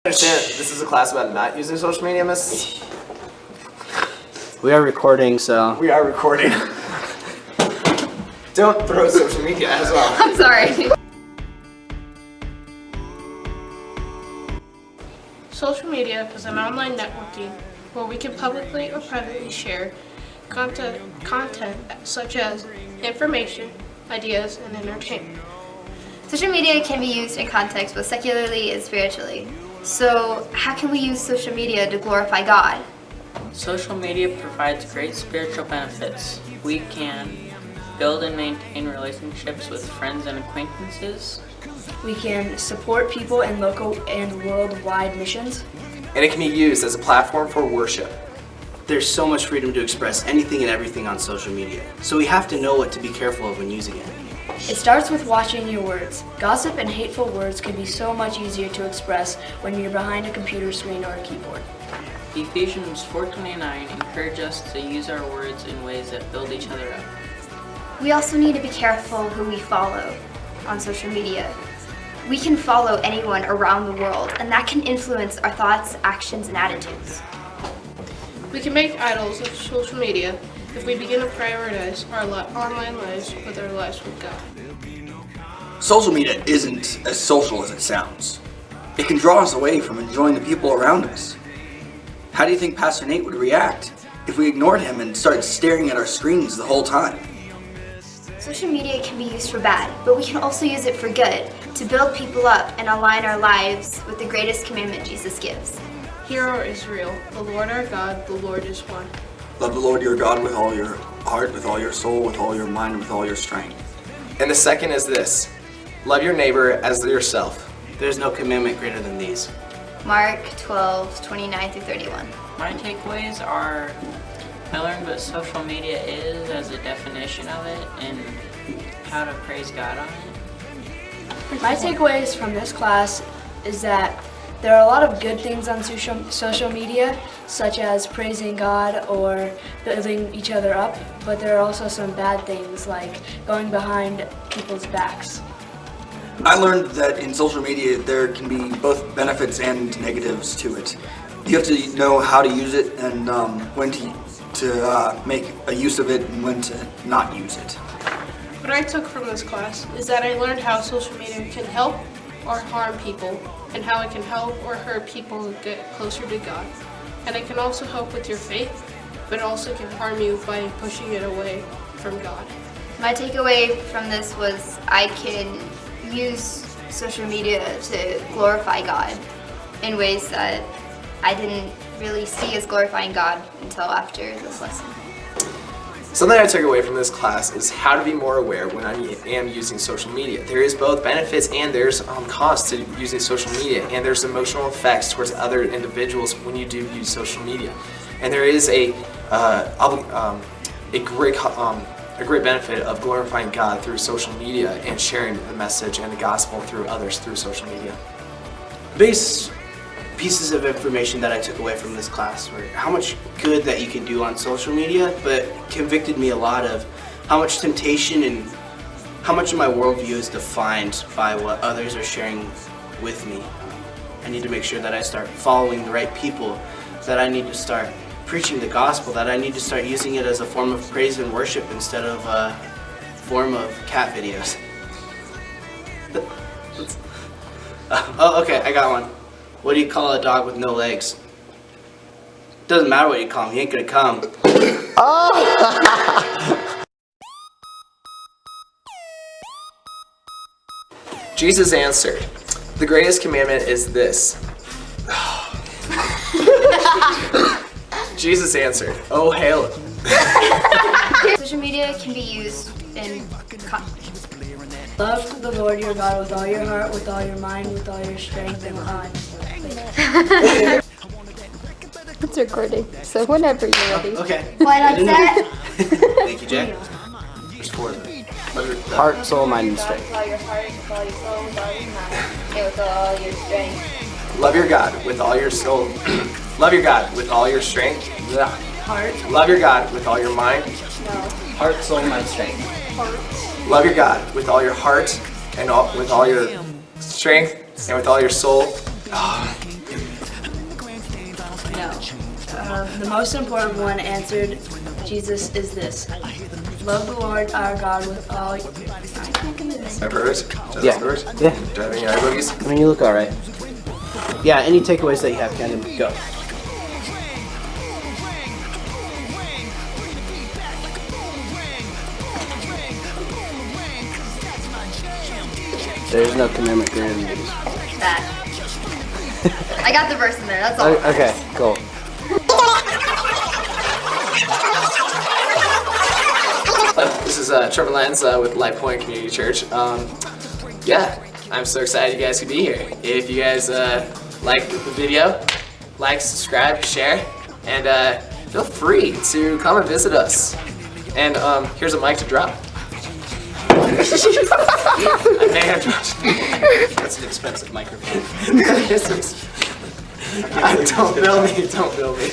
Understand, this is a class about not using social media, miss? We are recording, so... We are recording. Don't throw social media as well. I'm sorry. Social media is an online networking where we can publicly or privately share content such as information, ideas, and entertainment. Social media can be used in context both secularly and spiritually. So how can we use social media to glorify God? Social media provides great spiritual benefits. We can build and maintain relationships with friends and acquaintances. We can support people in local and worldwide missions. And it can be used as a platform for worship. There's so much freedom to express anything and everything on social media, so we have to know what to be careful of when using it. It starts with watching your words. Gossip and hateful words can be so much easier to express when you're behind a computer screen or a keyboard. Ephesians 4:29 encourage us to use our words in ways that build each other up. We also need to be careful who we follow on social media. We can follow anyone around the world, and that can influence our thoughts, actions, and attitudes. We can make idols of social media if we begin to prioritize our online lives with our lives with God. Social media isn't as social as it sounds. It can draw us away from enjoying the people around us. How do you think Pastor Nate would react if we ignored him and started staring at our screens the whole time? Social media can be used for bad, but we can also use it for good, to build people up and align our lives with the greatest commandment Jesus gives. Hear, O Israel, the Lord our God, the Lord is one. Love the Lord your God with all your heart, with all your soul, with all your mind, with all your strength. And the second is this: love your neighbor as yourself. There's no commandment greater than these. Mark 12:29 through 31. My takeaways are I learned what social media is as a definition of it and how to praise God on it. My takeaways from this class is that there are a lot of good things on social media, such as praising God or building each other up, but there are also some bad things like going behind people's backs. I learned that in social media there can be both benefits and negatives to it. You have to know how to use it and when to make a use of it and when to not use it. What I took from this class is that I learned how social media can help or harm people, and how it can help or hurt people get closer to God. And it can also help with your faith, but it also can harm you by pushing it away from God. My takeaway from this was I can use social media to glorify God in ways that I didn't really see as glorifying God until after this lesson. Something I took away from this class is how to be more aware when I am using social media. There is both benefits and there's costs to using social media, and there's emotional effects towards other individuals when you do use social media. And there is a great benefit of glorifying God through social media and sharing the message and the gospel through others through social media. Base pieces of information that I took away from this class were how much good that you can do on social media, but convicted me a lot of how much temptation and how much of my worldview is defined by what others are sharing with me. I need to make sure that I start following the right people, that I need to start preaching the gospel, that I need to start using it as a form of praise and worship instead of a form of cat videos. Oh, okay, I got one. What do you call a dog with no legs? Doesn't matter what you call him, he ain't gonna come. Jesus answered, "The greatest commandment is this." Jesus answered, "Oh, hail." Social media can be used in Love the Lord your God with all your heart, with all your mind, with all your strength, and It's recording, so whenever you're ready. Okay. Why like that? Thank you, Jack. There's four of them. Heart, soul, mind, and strength. With all your heart, with all your soul, with all your mind, and with all your strength. Love your God with all your soul. Love your God with all your strength. heart. Love your God with all your mind. Heart, soul, mind, strength. Love your God with all your heart and with all your strength and with all your soul. No. The most important one answered Jesus is this. Love the Lord our God with all your... I can't get this. My perfect? Yeah. Perfect? Yeah. Do I have any eye boogies? I mean, you look all right. Yeah, any takeaways that you have, Kendon, go. There's no commandment greater than these. That. I got the verse in there, that's all. Okay, cool. This is Trevor Lenz with Light Point Community Church. Yeah, I'm so excited you guys could be here. If you guys like the video, like, subscribe, share, and feel free to come and visit us. And here's a mic to drop. I may have dropped. That's an expensive microphone. Don't bill me, don't bill me.